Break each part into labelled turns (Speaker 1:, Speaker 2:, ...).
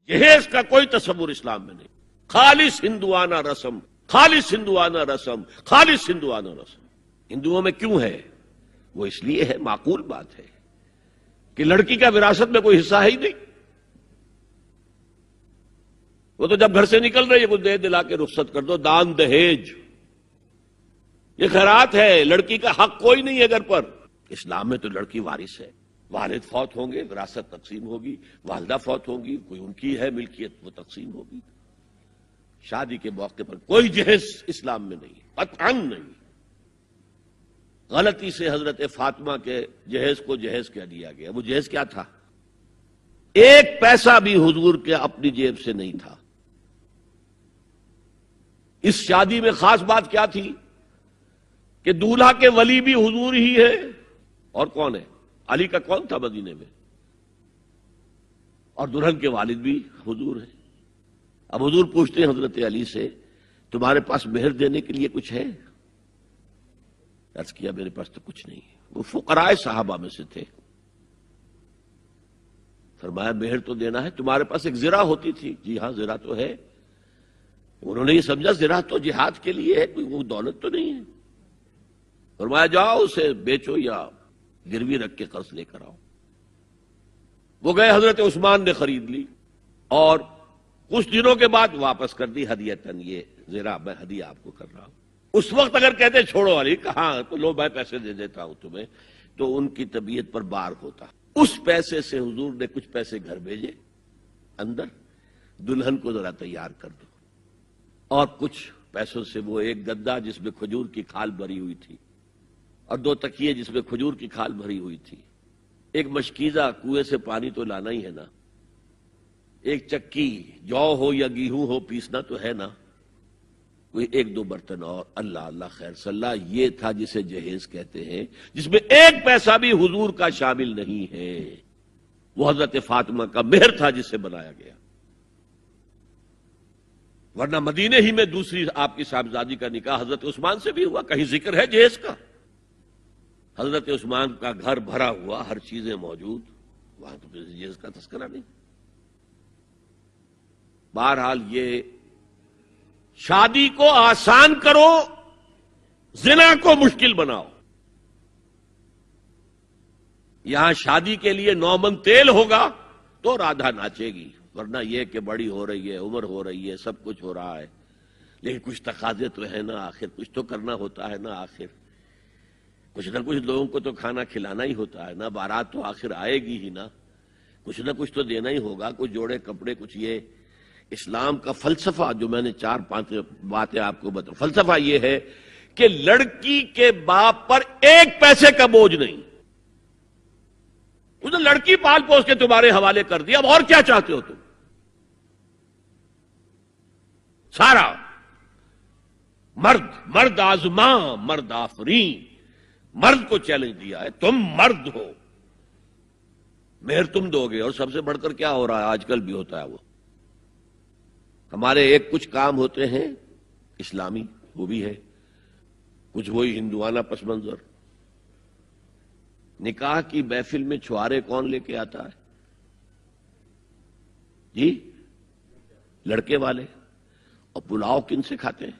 Speaker 1: جہیز کا کوئی تصور اسلام میں نہیں. خالص ہندوانہ رسم، خالص ہندوانہ رسم، خالص ہندوانہ رسم. ہندوؤں میں کیوں ہے؟ وہ اس لیے ہے، معقول بات ہے کہ لڑکی کا وراثت میں کوئی حصہ ہے ہی نہیں. وہ تو جب گھر سے نکل رہی ہے کچھ دے دلا کے رخصت کر دو. دان دہیج یہ خیرات ہے، لڑکی کا حق کوئی نہیں ہے گھر پر. اسلام میں تو لڑکی وارث ہے. والد فوت ہوں گے وراثت تقسیم ہوگی، والدہ فوت ہوں گی کوئی ان کی ہے ملکیت وہ تقسیم ہوگی. شادی کے موقع پر کوئی جہیز اسلام میں نہیں، قطعاً نہیں. غلطی سے حضرت فاطمہ کے جہیز کو جہیز کہہ دیا گیا. وہ جہیز کیا تھا؟ ایک پیسہ بھی حضور کے اپنی جیب سے نہیں تھا. اس شادی میں خاص بات کیا تھی کہ دولہا کے ولی بھی حضور ہی ہے. اور کون ہے؟ علی کا کون تھا مدینے میں؟ اور دلہن کے والد بھی حضور ہیں. اب حضور پوچھتے ہیں حضرت علی سے تمہارے پاس مہر دینے کے لیے کچھ ہے؟ عرض کیا میرے پاس تو کچھ نہیں. وہ فقراء صحابہ میں سے تھے. فرمایا مہر تو دینا ہے. تمہارے پاس ایک زرہ ہوتی تھی؟ جی ہاں زرہ تو ہے. انہوں نے یہ سمجھا زرہ تو جہاد کے لیے ہے، کوئی وہ دولت تو نہیں ہے. فرمایا جاؤ اسے بیچو یا گروی رکھ کے قرض لے کر آؤ. وہ گئے، حضرت عثمان نے خرید لی اور کچھ دنوں کے بعد واپس کر دی ہدیتاً. یہ زرہ میں ہدیہ آپ کو کر رہا ہوں. اس وقت اگر کہتے چھوڑو علی، کہاں تو لو میں پیسے دے دیتا ہوں تمہیں، تو ان کی طبیعت پر بار ہوتا. اس پیسے سے حضور نے کچھ پیسے گھر بھیجے اندر، دلہن کو ذرا تیار کر دو. اور کچھ پیسوں سے وہ ایک گدا جس میں کھجور کی کھال بھری ہوئی تھی اور 2 تکیے جس میں کھجور کی کھال بھری ہوئی تھی. ایک مشکیزہ، کنویں سے پانی تو لانا ہی ہے نا. ایک چکی، جو ہو یا گیہوں ہو پیسنا تو ہے نا. کوئی 1-2 برتن اور اللہ اللہ خیر صلی اللہ. یہ تھا جسے جہیز کہتے ہیں، جس میں ایک پیسہ بھی حضور کا شامل نہیں ہے. وہ حضرت فاطمہ کا مہر تھا جسے بنایا گیا. ورنہ مدینے ہی میں دوسری آپ کی صاحبزادی کا نکاح حضرت عثمان سے بھی ہوا. کہیں ذکر ہے جہیز کا؟ حضرت عثمان کا گھر بھرا ہوا، ہر چیزیں موجود، وہاں تو کسی جہیز کا تذکرہ نہیں. بہرحال یہ شادی کو آسان کرو، زنا کو مشکل بناؤ. یہاں شادی کے لیے 9 من تیل ہوگا تو رادھا ناچے گی. ورنہ یہ کہ بڑی ہو رہی ہے، عمر ہو رہی ہے، سب کچھ ہو رہا ہے، لیکن کچھ تقاضے تو ہے نا. آخر کچھ تو کرنا ہوتا ہے نا. آخر کچھ نہ کچھ لوگوں کو تو کھانا کھلانا ہی ہوتا ہے نا. بارات تو آخر آئے گی ہی نا. کچھ نہ کچھ تو دینا ہی ہوگا. کچھ جوڑے کپڑے، کچھ یہ. اسلام کا فلسفہ جو میں نے 4-5 باتیں آپ کو بتا، فلسفہ یہ ہے کہ لڑکی کے باپ پر ایک پیسے کا بوجھ نہیں. اس نے لڑکی پال پوس کے تمہارے حوالے کر دیا، اب اور کیا چاہتے ہو تم؟ سارا مرد آزماں مرد آفرین، مرد کو چیلنج دیا ہے. تم مرد ہو، مہر تم دو گے. اور سب سے بڑھ کر کیا ہو رہا ہے آج کل بھی ہوتا ہے، وہ ہمارے ایک کچھ کام ہوتے ہیں اسلامی، وہ بھی ہے کچھ وہی ہندوانہ پس منظر. نکاح کی محفل میں چھوارے کون لے کے آتا ہے؟ جی لڑکے والے. اور پلاؤ کن سے کھاتے ہیں؟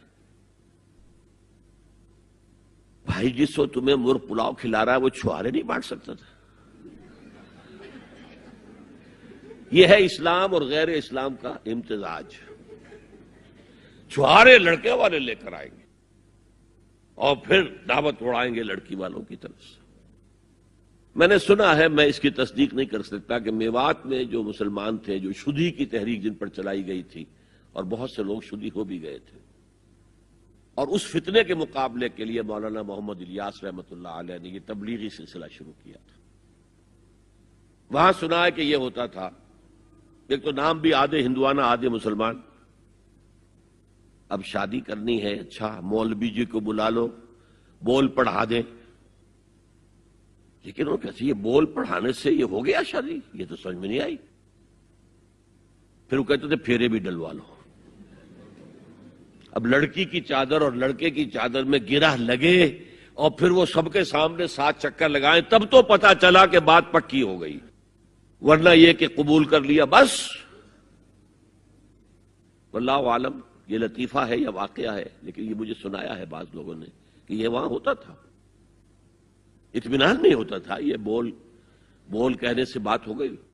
Speaker 1: بھائی جس کو تمہیں مرغ پلاؤ کھلا رہا ہے وہ چھوارے نہیں بانٹ سکتا تھا؟ یہ ہے اسلام اور غیر اسلام کا امتزاج. چھوارے لڑکے والے لے کر آئیں گے اور پھر دعوت اڑائیں گے لڑکی والوں کی طرف سے. میں نے سنا ہے، میں اس کی تصدیق نہیں کر سکتا، کہ میوات میں جو مسلمان تھے، جو شدی کی تحریک جن پر چلائی گئی تھی، اور بہت سے لوگ شدی ہو بھی گئے تھے، اور اس فتنے کے مقابلے کے لیے مولانا محمد الیاس رحمۃ اللہ علیہ نے یہ تبلیغی سلسلہ شروع کیا تھا. وہاں سنا ہے کہ یہ ہوتا تھا، ایک تو نام بھی آدھے ہندوانہ آدھے مسلمان. اب شادی کرنی ہے، اچھا مولوی جی کو بلا لو، بول پڑھا دیں. لیکن وہ کہتے یہ بول پڑھانے سے یہ ہو گیا شادی؟ یہ تو سمجھ میں نہیں آئی. پھر وہ کہتے تھے پھیرے بھی ڈلوا لو. اب لڑکی کی چادر اور لڑکے کی چادر میں گرہ لگے اور پھر وہ سب کے سامنے 7 چکر لگائیں، تب تو پتا چلا کہ بات پکی ہو گئی. ورنہ یہ کہ قبول کر لیا بس واللہ عالم یہ لطیفہ ہے یا واقعہ ہے، لیکن یہ مجھے سنایا ہے بعض لوگوں نے کہ یہ وہاں ہوتا تھا، اطمینان نہیں ہوتا تھا، یہ بول کہنے سے بات ہو گئی۔